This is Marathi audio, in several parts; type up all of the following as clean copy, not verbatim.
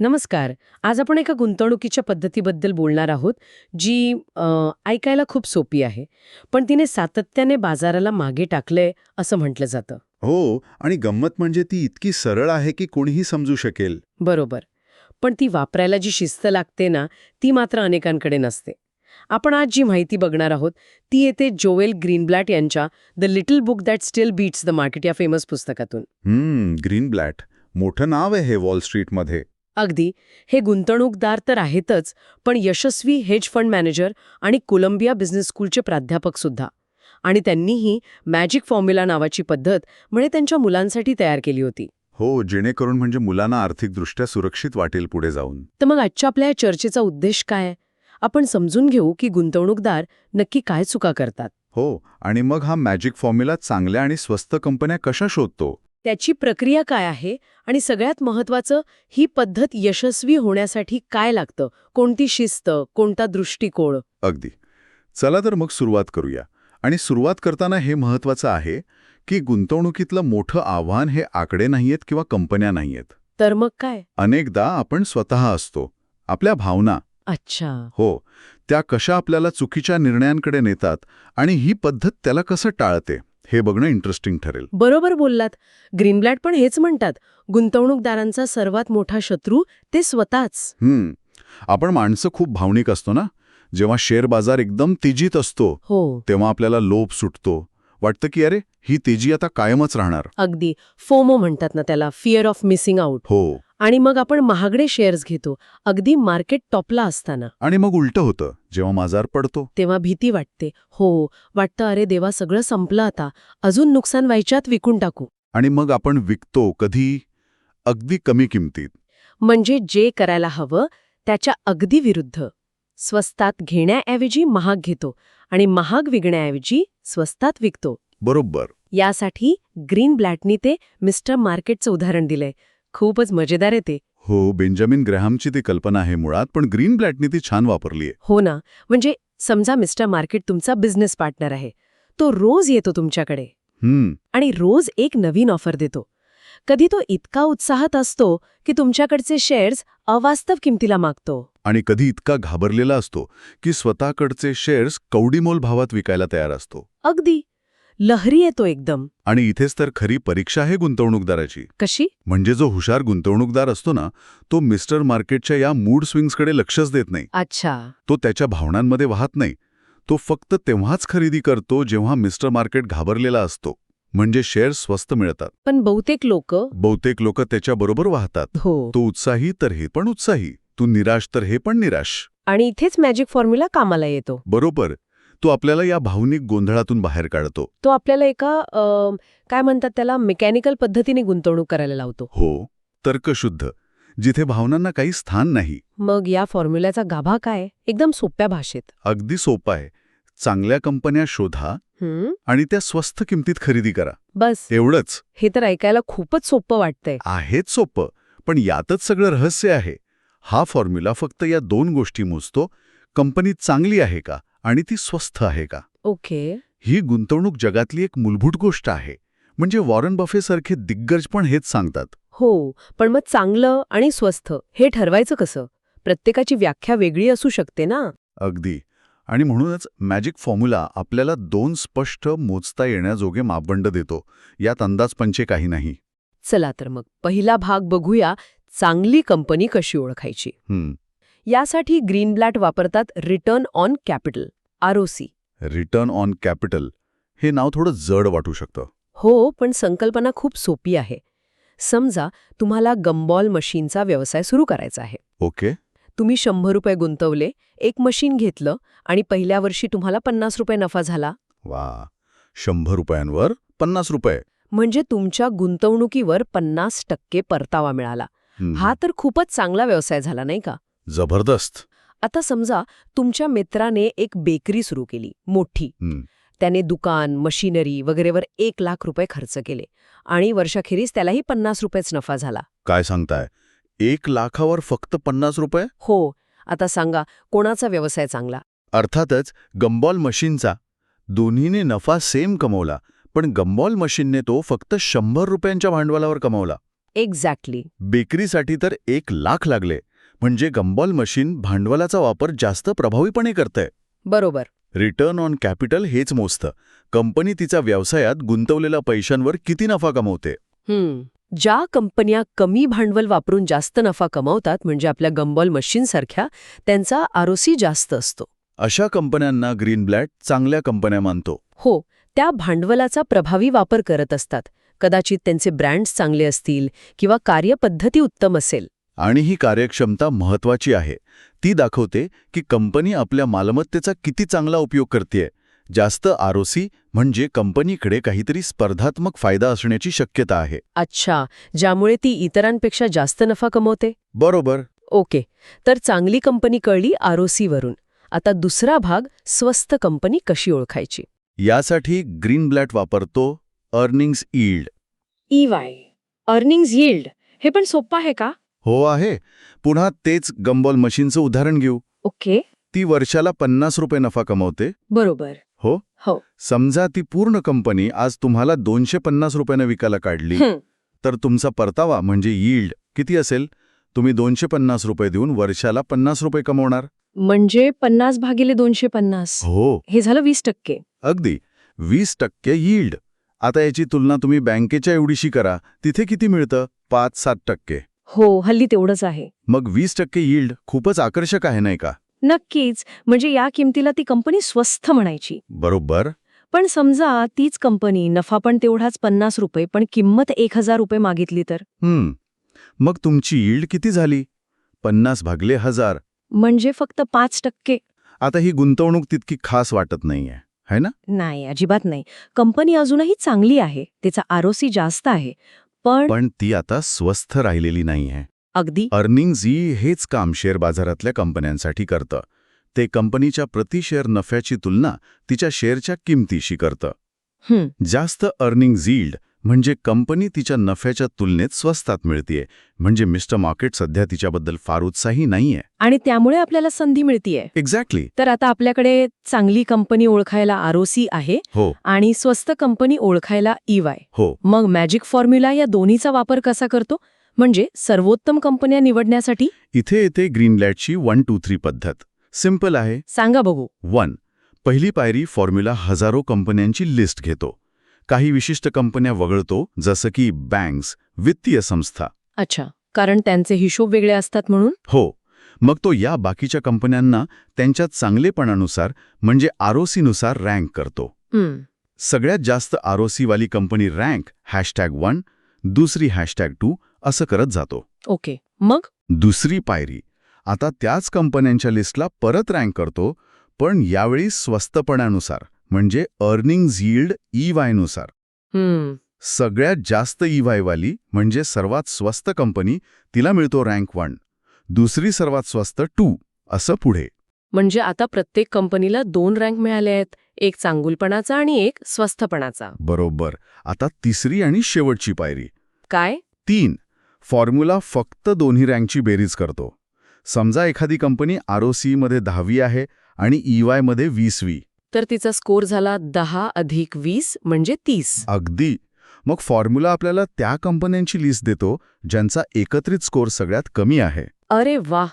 नमस्कार. आज आपण एका गुंतवणुकीच्या पद्धतीबद्दल बोलणार आहोत, जी ऐकायला खूप सोपी आहे. पण तिने सातत्याने बाजाराला मागे टाकलंय असं म्हटलं जातं. हो, आणि गंमत म्हणजे ती इतकी सरळ आहे की कोणीही समजू शकेल. बरोबर. पण ती वापरायला जी शिस्त लागते ना, ती मात्र अनेकांकडे नसते. आपण आज जी माहिती बघणार आहोत, ती येते जोएल ग्रीनब्लॅट यांच्या the little book that still beats the market या फेमस पुस्तकातून. ग्रीनब्लॅट. मोठं नाव आहे हे वॉल स्ट्रीटमध्ये. अगदी. हे गुंतवणूकदार तर आहेतच, पण यशस्वी हेज फंड मॅनेजर आणि कोलंबिया बिझनेस स्कूलचे प्राध्यापक सुद्धा. आणि त्यांनीही मॅजिक फॉर्म्युला नावाची पद्धत म्हणजे त्यांच्या मुलांसाठी तयार केली होती. हो, जेणेकरून म्हणजे मुलांना आर्थिकदृष्ट्या सुरक्षित वाटेल पुढे जाऊन. तर मग आजच्या आपल्या या चर्चेचा उद्देश काय? आपण समजून घेऊ की गुंतवणूकदार नक्की काय चुका करतात. हो, आणि मग हा मॅजिक फॉर्म्युला चांगल्या आणि स्वस्त कंपन्या कशा शोधतो. त्याची प्रक्रिया काय आहे आणि सगळ्यात महत्त्वाचं, ही पद्धत यशस्वी होण्यासाठी काय लागतं, कोणती शिस्त, कोणता दृष्टिकोन. अगदी. चला तर मग सुरुवात करूया. आणि सुरुवात करताना हे महत्त्वाचं आहे की गुंतवणुकीतलं मोठं आव्हान हे आकडे नाहीयेत किंवा कंपन्या नाहीयेत. तर मग काय? अनेकदा आपण स्वतः असतो. आपल्या भावना. अच्छा. हो, त्या कशा आपल्याला चुकीच्या निर्णयांकडे नेतात आणि ही पद्धत त्याला कसं टाळते हे बघणं इंटरेस्टिंग ठरेल. बरोबर बोललात. ग्रीनब्लॅट पण हेच म्हणतात, गुंतवणूकदारांचा सर्वात मोठा शत्रू ते स्वतःच. आपण माणसं खूप भावनिक असतो ना. जेव्हा शेअर बाजार एकदम तेजीत असतो हो. तेव्हा आपल्याला लोभ सुटतो. वाटतं की अरे, ही तेजी आता कायमच राहणार. अगदी. फोमो म्हणतात ना त्याला, फिअर ऑफ मिसिंग आउट. हो, आणि मग आपण महागडे शेअर्स घेतो, अगदी मार्केट टॉपला असताना. आणि मग उलटं होतं. जेव्हा बाजार पडतो तेव्हा भीती वाटते. हो, वाटतं अरे देवा, सगळं संपलं आता, अजून नुकसान व्हायच्यात विकून टाकू. आणि मग आपण विकतो, कधी अगदी कमी किमतीत. म्हणजे जे करायला हवं त्याच्या अगदी विरुद्ध. स्वस्तात घेण्याऐवजी महाग घेतो आणि महाग विकण्याऐवजी स्वस्तात विकतो. बरोबर. यासाठी ग्रीनब्लॅटनी ते मिस्टर मार्केटचं उदाहरण दिलंय. खूपच मजेदार आहे ते. हो, बेंजामिन ग्रॅहमची ती कल्पना आहे मुळात, पण ग्रीनब्लॅटनी ती छान वापरलीय. हो ना. म्हणजे समजा मिस्टर मार्केट तुमचा बिझनेस पार्टनर आहे. तो रोज येतो तुमच्याकडे आणि रोज एक नवीन ऑफर देतो. कधी तो इतका उत्साहात असतो की तुमच्याकडचे शेअर्स अवास्तव किमतीला मागतो. आणि कधी इतका घाबरलेला असतो की स्वतःकडचे शेअर्स कवडीमोल भावात विकायला तयार असतो. अगदी. लहरी येतो एकदम. आणि इथेच तर खरी परीक्षा आहे गुंतवणूकदाराची. कशी? म्हणजे जो हुशार गुंतवणूकदार असतो ना, तो मिस्टर मार्केटच्या या मूड स्विंग्सकडे लक्षच देत नाही. अच्छा. तो त्याच्या भावनांमध्ये वाहत नाही. तो फक्त तेव्हाच खरेदी करतो जेव्हा मिस्टर मार्केट घाबरलेला असतो. म्हणजे शेअर्स स्वस्त मिळतात. पण बहुतेक लोक त्याच्याबरोबर वाहतात. हो. तो उत्साही तर हे पण उत्साही, तू निराश तर हे पण निराश. आणि इथेच मॅजिक फॉर्म्युला कामाला येतो. बरोबर. तो आपल्याला या भावनिक गोंधळातून बाहेर काढतो. तो आपल्याला एका काय म्हणतात त्याला, मेकॅनिकल पद्धतीने गुंतवणूक करायला लावतो. हो, तर्कशुद्ध, जिथे भावनांना काही स्थान नाही. मग या फॉर्म्युल्याचा गाभा काय? एकदम सोप्या भाषेत. अगदी सोपं आहे. चांगल्या कंपन्या शोधा आणि त्या स्वस्त किमतीत खरेदी करा. बस. एवढंच. हे तर ऐकायला खूपच सोपं वाटतंय. आहेच सोपं, पण यातच सगळं रहस्य आहे. हा फॉर्म्युला फक्त या दोन गोष्टी मोजतो: कंपनी चांगली आहे का आणि ती स्वस्त आहे का. ओके. ही गुंतवणूक जगातली एक मूलभूत गोष्ट आहे. म्हणजे वॉरन बफेसारखे दिग्गज पण हेच सांगतात. हो, पण मग चांगलं आणि स्वस्त हे ठरवायचं कसं? प्रत्येकाची व्याख्या वेगळी असू शकते ना. अगदी. आणि म्हणूनच मॅजिक फॉर्म्युला आपल्याला दोन स्पष्ट मोजता येण्याजोगे मापदंड देतो. यात अंदाजपंचे काही नाही. चला तर मग पहिला भाग बघूया, चांगली कंपनी कशी ओळखायची. यासाठी ग्रीनब्लॅट वापरतात return on capital, ROC. Return on capital हे नाव थोडं जड वाटू शकतं. हो, पण संकल्पना खूप सोपी आहे. समजा तुम्हाला गम्बॉल मशीनचा व्यवसाय सुरू करायचा आहे. ओके. तुम्ही 100 रुपये गुंतवले, एक मशीन घेतलं आणि पहिल्या वर्षी तुम्हाला 50 रुपये नफा झाला. वा, 100 रुपयांवर 50 रुपये. म्हणजे तुमच्या गुंतवणुकीवर 50% परतावा मिळाला. हा तर खूपच चांगला व्यवसाय झाला, नाही का? जबरदस्त. आता समजा तुमच्या मित्राने एक बेकरी सुरू केली, मोठी. त्याने दुकान, मशिनरी वगैरेवर 1 लाख रुपये खर्च केले आणि वर्षाखेरीस त्यालाही 50 रुपयेच नफा झाला. काय सांगताय? 1 लाखावर फक्त 50 रुपये? हो. आता सांगा, कोणाचा व्यवसाय चांगला? अर्थातच गम्बॉल मशीनचा. दोन्हीने नफा सेम कमवला, पण गम्बॉल मशीनने तो फक्त 100 रुपयांच्या भांडवलावर कमवला. एक्झॅक्टली. बेकरीसाठी तर 1,00,000 लागले. म्हणजे गंबॉल मशीन भांडवलाचा वापर जास्त प्रभावीपणे करतंय. बरोबर. रिटर्न ऑन कॅपिटल हेच मोजतं. कंपनी तिच्या व्यवसायात गुंतवलेल्या पैशांवर किती नफा कमवते. ज्या कंपन्या कमी भांडवल वापरून जास्त नफा कमावतात, म्हणजे आपल्या गंबॉल मशीनसारख्या, त्यांचा आरओसी जास्त असतो. अशा कंपन्यांना ग्रीनब्लॅट चांगल्या कंपन्या मानतो. हो, त्या भांडवलाचा प्रभावी वापर करत असतात. कदाचित त्यांचे ब्रँड्स चांगले असतील किंवा कार्यपद्धती उत्तम असेल. आणि ही कार्यक्षमता महत्वाची आहे. ती दाखवते की कंपनी आपल्या मालमत्तेचा किती चांगला उपयोग करतेय. जास्त आरओसी म्हणजे कंपनीकडे काहीतरी स्पर्धात्मक फायदा असण्याची शक्यता आहे. अच्छा, ज्यामुळे ती इतरांपेक्षा जास्त नफा कमवते. बरोबर. ओके, तर चांगली कंपनी कळली आरओसी वरून. आता दुसरा भाग, स्वस्त कंपनी कशी ओळखायची. यासाठी ग्रीनब्लॅट वापरतो earnings yield. EY, earnings yield. हे पण सोपं आहे का? हो आहे. पुन्हा तेच गंबॉल मशीनचं उदाहरण घेऊ. ओके. ती वर्षाला 50 रुपये नफा कमवते. बरोबर. हो. हो. समजा ती पूर्ण कंपनी आज तुम्हाला 250 रुपयानं विकायला काढली, तर तुमचा परतावा म्हणजे यील्ड किती असेल. तुम्ही 250 रुपये देऊन वर्षाला 50 रुपये कमवणार. म्हणजे 50 भागिले 250. हो, हे झालं 20%. अगदी 20% यील्ड. आता याची तुलना तुम्ही बँकेच्या एवढीशी करा. तिथे किती मिळतं? 5-7%. हो, हल्ली तेवढंच आहे. मग 20% यील्ड खूपच आकर्षक आहे, नाही का? नक्कीच. म्हणजे या किमतीला ती कंपनी स्वस्त म्हणायची. बरोबर. पण समजा तीच कंपनी नफा पण तेवढाच 50 रुपये, पण किंमत 1000 रुपये मागितली तर? मग तुमची यील्ड किती झाली? 50 भागले 1000. म्हणजे फक्त 5%. आता ही गुंतवणूक तितकी खास वाटत नाहीये, है ना? नाही, अजिबात नाही. कंपनी अजूनही चांगली आहे, तिचा आरओसी जास्त आहे, पण ती आता स्वस्थ राहिलेली नाहीये. अगदी. अर्निंग्ज हेच काम शेअर बाजारातल्या कंपन्यांसाठी करतं. ते कंपनीच्या प्रति शेअर नफ्याची तुलना तिच्या शेअरच्या किमतीशी करतं. जास्त अर्निंग्ज यील्ड म्हणजे कंपनी तिच्या नफ्याच्या तुलनेत स्वस्तात मिळतीये. म्हणजे मिस्टर मार्केट सध्या तिच्याबद्दल फार उत्साही नाहीये. आणि त्यामुळे आपल्याला संधी मिळतीये. एक्झॅक्टली. तर आता आपल्याकडे चांगली कंपनी ओळखायला आरओसी आहे. हो. आणि स्वस्त कंपनी ओळखायला EY. हो. मग मॅजिक फॉर्म्युला या दोन्हीचा वापर कसा करतो? म्हणजे सर्वोत्तम कंपन्या निवडण्यासाठी? इथे येते ग्रीनब्लॅटची 1, 2, 3 पद्धत. सिंपल आहे. सांगा बघू. 1. पहिली पायरी फॉर्म्युला हजारो कंपन्यांची लिस्ट घेतो. काही विशिष्ट कंपन्या वगळतो, जसं की बँक्स, वित्तीय संस्था. अच्छा, कारण त्यांचे हिशोब वेगळे असतात म्हणून? हो. मग तो या बाकीच्या कंपन्यांना त्यांच्या चांगलेपणानुसार म्हणजे आरओसीनुसार रँक करतो. सगळ्यात जास्त आरओसीवाली कंपनी रँक #1, दुसरी #2 असं करत जातो. ओके. मग दुसरी पायरी. आता त्याच कंपन्यांच्या लिस्टला परत रँक करतो, पण यावेळी स्वस्तपणानुसार म्हणजे अर्निंग्ज यील्ड EY नुसार. सगळ्यात जास्त EY वाली म्हणजे सर्वात स्वस्त कंपनी, तिला मिळतो रँक 1. दुसरी सर्वात स्वस्त 2, असं पुढे. म्हणजे आता प्रत्येक कंपनीला 2 रँक मिळाले आहेत, एक चांगुलपणाचा आणि एक स्वस्तपणाचा. बरोबर. आता तिसरी आणि शेवटची पायरी. काय? 3. फॉर्म्युला फक्त दोन्ही रँकची बेरीज करतो. समजा एखादी कंपनी आरओसी मध्ये 10वी आहे आणि EY मध्ये 20वी. तर तिचा स्कोर झाला 10 अधिक 20 म्हणजे 30. अगदी. मग फॉर्म्युला आपल्याला त्या कंपन्यांची लिस्ट देतो ज्यांचा एकत्रित स्कोर सगळ्यात कमी आहे. अरे वाह!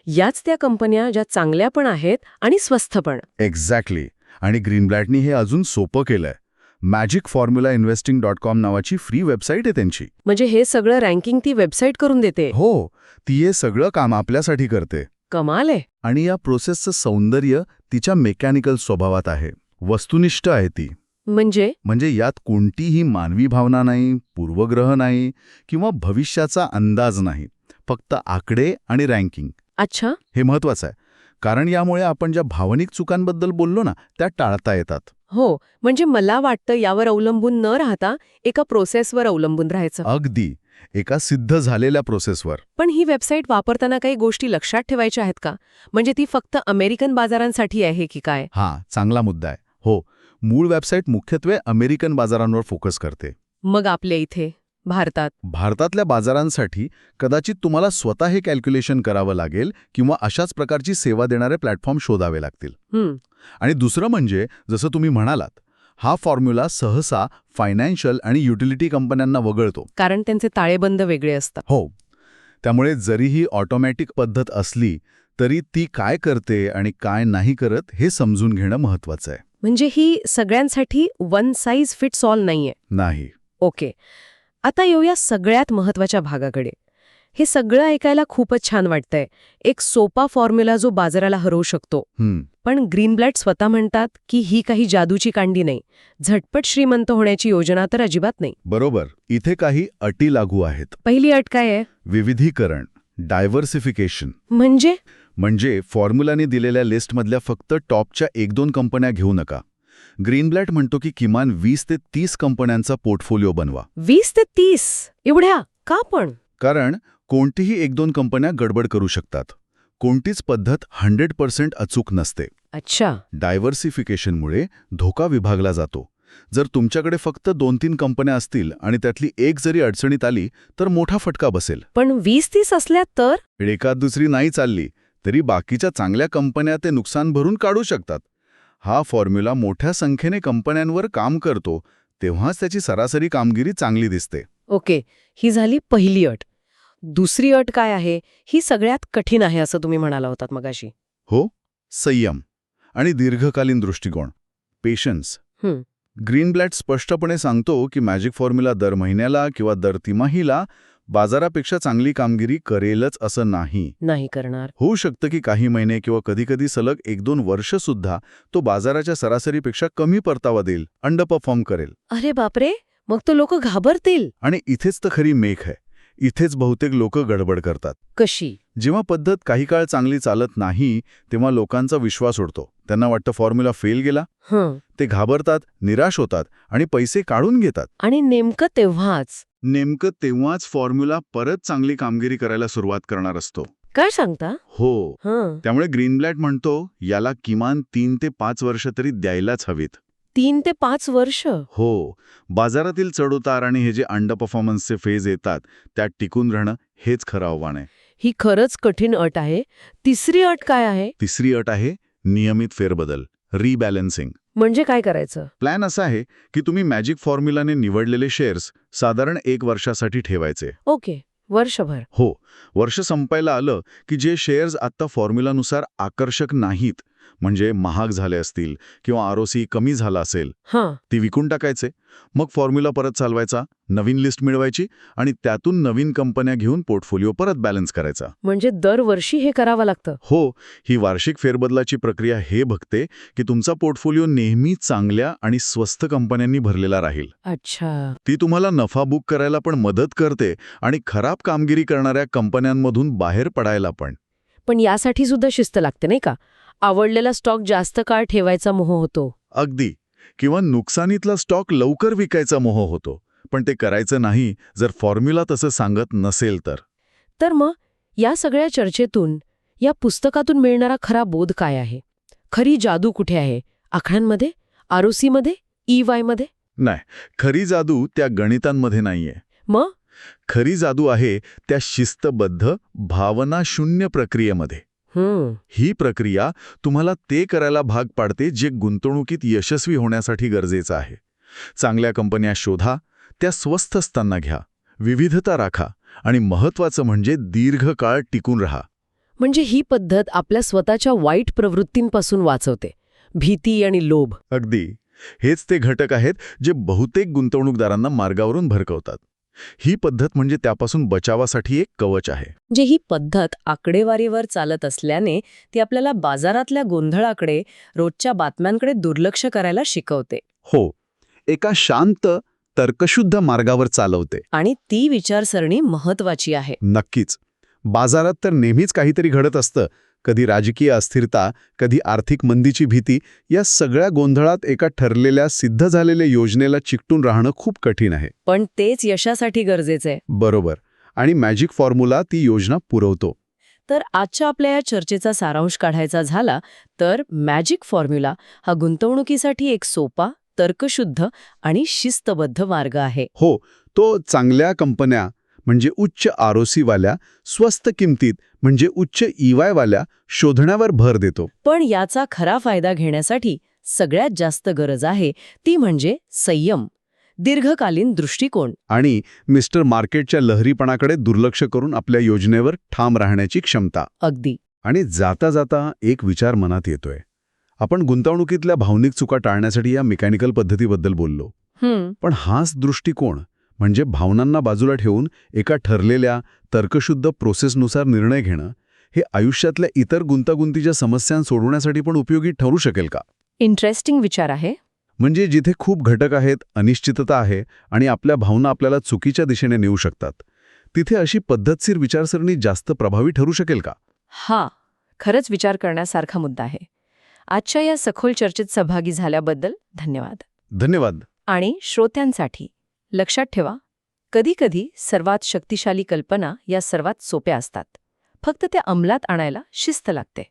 याच त्या कंपन्या ज्या चांगल्या पण आहेत आणि स्वस्त पण. एक्झॅक्टली. आणि ग्रीनब्लॅटनी हे अजून सोपं केलंय. magicformulainvesting.com नावाची फ्री वेबसाईट आहे त्यांची. म्हणजे हे सगळं रँकिंग ती वेबसाईट करून देते? हो. ती हे सगळं काम आपल्यासाठी करते. कमाल आहे. आणि या प्रोसेसचं सौंदर्य तिच्या मेकॅनिकल स्वभावात आहे. वस्तुनिष्ठ आहे ती. म्हणजे यात कोणतीही मानवी भावना नाही, पूर्वग्रह नाही किंवा भविष्याचा अंदाज नाही. फक्त आकडे आणि रँकिंग. अच्छा. हे महत्वाचं आहे. कारण यामुळे आपण ज्या भावनिक चुकांबद्दल बोललो ना, त्या टाळता येतात. हो. म्हणजे मला वाटतं यावर अवलंबून न राहता एका प्रोसेसवर अवलंबून राहायचं. अगदी. एका सिद्ध झालेल्या प्रोसेसवर. पण ही वेबसाईट वापरताना काही गोष्टी लक्षात ठेवायच्या आहेत का? म्हणजे ती फक्त अमेरिकन बाजारांसाठी आहे की काय? हां, चांगला मुद्दा आहे. हो. मूळ वेबसाईट मुख्यत्वे अमेरिकन बाजारांवर फोकस करते. मग आपल्या इथे भारतातल्या बाजारांसाठी कदाचित तुम्हाला स्वतः हे कॅल्क्युलेशन करावं लागेल किंवा अशाच प्रकारची सेवा देणारे प्लॅटफॉर्म शोधावे लागतील. आणि दुसरं म्हणजे जसं तुम्ही म्हणालात, हा फॉर्म्युला सहसा फायनान्शियल आणि युटिलिटी कंपन्यांना वगळतो. कारण त्यांचे ताळेबंद वेगळे असतात. हो. त्यामुळे जरी ही ऑटोमॅटिक पद्धत असली तरी ती काय करते आणि काय नाही करत हे समजून घेणं महत्वाचं आहे. म्हणजे ही सगळ्यांसाठी वन साईज फिट्स ऑल नाहीये. नाही. ओके. आता येऊया सगळ्यात महत्वाच्या भागाकडे. हे सगळं ऐकायला खूपच छान वाटतंय. एक सोपा फॉर्म्युला जो बाजाराला हरवू शकतो. पण ग्रीनब्लॅट स्वतः म्हणतात की ही काही जादूची कांडी नाही. झटपट श्रीमंत होण्याची योजना तर अजिबात नाही. बरोबर. इथे काही अटी लागू आहेत. पहिली अट काय आहे? विविधीकरण, डायव्हर्सिफिकेशन. म्हणजे फॉर्म्युलाने दिलेल्या लिस्टमधल्या फक्त टॉपच्या 1-2 कंपन्या घेऊ नका. ग्रीनब्लॅट म्हणतो की किमान 20 ते 30 कंपन्यांचा पोर्टफोलिओ बनवा. 20 ते 30 एवढ्या का पण? कारण कोणतीही 1-2 कंपन्या गडबड करू शकतात. कोणतीच पद्धत 100% अचूक नसते. अच्छा. डायव्हर्सिफिकेशनमुळे धोका विभागला जातो. जर तुमच्याकडे फक्त 2-3 कंपन्या असतील आणि त्यातली एक जरी अडचणीत आली तर मोठा फटका बसेल. पण 20-30 असल्या तर? एखाद दुसरी नाही चालली तरी बाकीच्या चांगल्या कंपन्या ते नुकसान भरून काढू शकतात. हा फॉर्म्युला मोठ्या संख्येने कंपन्यांवर काम करतो तेव्हाच त्याची सरासरी कामगिरी चांगली दिसते. ओके. ही झाली पहिली अट. दुसरी अट काय आहे? ही सगळ्यात कठीण आहे असं तुम्ही म्हणाला होतात मगाशी. हो, संयम आणि दीर्घकालीन दृष्टिकोन, पेशन्स. ग्रीनब्लॅट स्पष्टपणे सांगतो की मॅजिक फॉर्म्युला दर महिन्याला किंवा दर तिमाहीला बाजारापेक्षा चांगली कामगिरी करेलच असं नाही करणार. होऊ शकतं की काही महिने किंवा कधीकधी सलग 1-2 वर्ष सुद्धा तो बाजाराच्या सरासरीपेक्षा कमी परतावा देईल, अंडरपरफॉर्म करेल. अरे बापरे, मग तो लोक घाबरतील. आणि इथेच तर खरी मेख आहे. इथेच बहुतेक लोक गडबड करतात. कशी? जेव्हा पद्धत काही काळ चांगली चालत नाही तेव्हा लोकांचा विश्वास उडतो. त्यांना वाटतं फॉर्म्युला फेल गेला. ते घाबरतात, निराश होतात आणि पैसे काढून घेतात. आणि नेमकं तेव्हाच फॉर्म्युला परत चांगली कामगिरी करायला सुरुवात करणार असतो. काय सांगता? हो. त्यामुळे ग्रीनब्लॅट म्हणतो याला किमान 3 ते 5 वर्ष तरी द्यायलाच हवीत. 3 ते 5 वर्ष? हो. बाजारातील चढउतार आणि हे जे अंडरपरफॉर्मन्सचे फेज येतात त्यात टिकून राहणं हेच खरं आव्हान आहे. ही खरंच कठीण अट आहे. तिसरी अट काय आहे? तिसरी अट आहे नियमित फेरबदल, रिबॅलन्सिंग. म्हणजे काय करायचं? प्लॅन असा आहे की तुम्ही मॅजिक फॉर्म्युलाने निवडलेले शेअर्स साधारण 1 वर्षासाठी ठेवायचे. ओके. वर्षभर? हो. वर्ष संपायला आलं की जे शेअर्स आता फॉर्म्युलानुसार आकर्षक नाहीत, म्हणजे महाग झाले असतील किंवा ROC कमी झाला असेल, ती विकून टाकायचे. मग फॉर्म्युला परत चालवायचा, नवीन लिस्ट मिळवायची आणि त्यातून नवीन कंपन्या घेऊन पोर्टफोलिओ परत बॅलन्स करायचा. म्हणजे दरवर्षी हे करावं लागतं? हो. ही वार्षिक फेरबदलाची प्रक्रिया हे बघते की तुमचा पोर्टफोलिओ नेहमी चांगल्या आणि स्वस्त कंपन्यांनी भरलेला राहील. अच्छा. ती तुम्हाला नफा बुक करायला पण मदत करते आणि खराब कामगिरी करणाऱ्या कंपन्यांमधून बाहेर पडायला पण. पण यासाठी सुद्धा शिस्त लागते नाही का? आवडलेला स्टॉक जास्त काळ ठेवायचा मोह होतो. अगदी. किंवा नुकसानीतला स्टॉक लवकर विकायचा मोह होतो. पण ते करायचं नाही जर फॉर्म्युला तसं सांगत नसेल तर. तर मग या सगळ्या चर्चेतून, या पुस्तकातून मिळणारा खरा बोध काय आहे? खरी जादू कुठे आहे? आकड्यांमध्ये? ROC मध्ये? EY मध्ये? नाही. खरी जादू त्या गणितांमध्ये नाहीये. मग? खरी जादू आहे त्या शिस्तबद्ध, भावनाशून्य प्रक्रियेमध्ये. ही प्रक्रिया तुम्हाला ते करायला भाग पाडते जे गुंतवणुकीत यशस्वी होण्यासाठी गरजेचं आहे. चांगल्या कंपन्या शोधा, त्या स्वस्त असताना घ्या, विविधता राखा आणि महत्त्वाचं म्हणजे दीर्घकाळ टिकून राहा. म्हणजे ही पद्धत आपल्या स्वतःच्या वाईट प्रवृत्तींपासून वाचवते, भीती आणि लोभ. अगदी. हेच ते घटक आहेत जे बहुतेक गुंतवणूकदारांना मार्गावरून भरकवतात. ही पद्धत म्हणजे त्यापासून बचावासाठी एक कवच आहे. जे ही पद्धत आकडेवारीवर चालत असल्याने ती आपल्याला बाजारातल्या गोंधळाकडे, रोजच्या बातम्यांकडे दुर्लक्ष करायला शिकवते. हो. एका शांत, तर्कशुद्ध मार्गावर चालवते. आणि ती विचारसरणी महत्वाची आहे. नक्कीच. बाजारात तर नेहमीच काहीतरी घडत असतं. कधी राजकीय अस्थिरता, कधी आर्थिक मंदीची भीती. या सगळ्या गोंधळात एका ठरलेल्या, सिद्ध झालेल्या योजनेला चिकटून राहणं खूप कठीण आहे. पण तेच यशासाठी गरजेचं आहे. बरोबर. आणि मॅजिक फॉर्म्युला ती योजना पुरवतो. तर आजच्या आपल्या या चर्चेचा सारांश काढायचा झाला तर मॅजिक फॉर्म्युला हा गुंतवणुकीसाठी एक सोपा, तर्कशुद्ध आणि शिस्तबद्ध मार्ग आहे. हो. तो चांगल्या कंपन्या म्हणजे उच्च ROC वाल्या, स्वस्त किमतीत म्हणजे उच्च EY वाल्या शोधण्यावर भर देतो. पण याचा खरा फायदा घेण्यासाठी सगळ्यात जास्त गरज आहे ती म्हणजे संयम, दीर्घकालीन दृष्टिकोन. आणि मिस्टर मार्केटच्या लहरीपणाकडे दुर्लक्ष करून आपल्या योजनेवर ठाम राहण्याची क्षमता. अगदी. आणि जाता जाता एक विचार मनात येतोय. आपण गुंतवणुकीतल्या भावनिक चुका टाळण्यासाठी या मेकॅनिकल पद्धतीबद्दल बोललो. पण हाच दृष्टिकोन म्हणजे भावनांना बाजूला ठेवून एका ठरलेल्या तर्कशुद्ध प्रोसेसनुसार निर्णय घेणं, हे आयुष्यातल्या इतर गुंतागुंतीच्या समस्या सोडवण्यासाठी पण उपयोगी ठरू शकेल का? इंटरेस्टिंग विचार आहे. म्हणजे जिथे खूप घटक आहेत, अनिश्चितता आहे आणि आपल्या भावना आपल्याला चुकीच्या दिशेने नेऊ शकतात, तिथे अशी पद्धतशीर विचारसरणी जास्त प्रभावी ठरू शकेल का? हा खरंच विचार करण्यासारखा मुद्दा आहे. आजच्या या सखोल चर्चेत सहभागी झाल्याबद्दल धन्यवाद. धन्यवाद. आणि श्रोत्यांसाठी लक्षात ठेवा, कधीकधी सर्वात शक्तिशाली कल्पना या सर्वात सोप्या असतात. फक्त त्या अंमलात आणायला शिस्त लागते.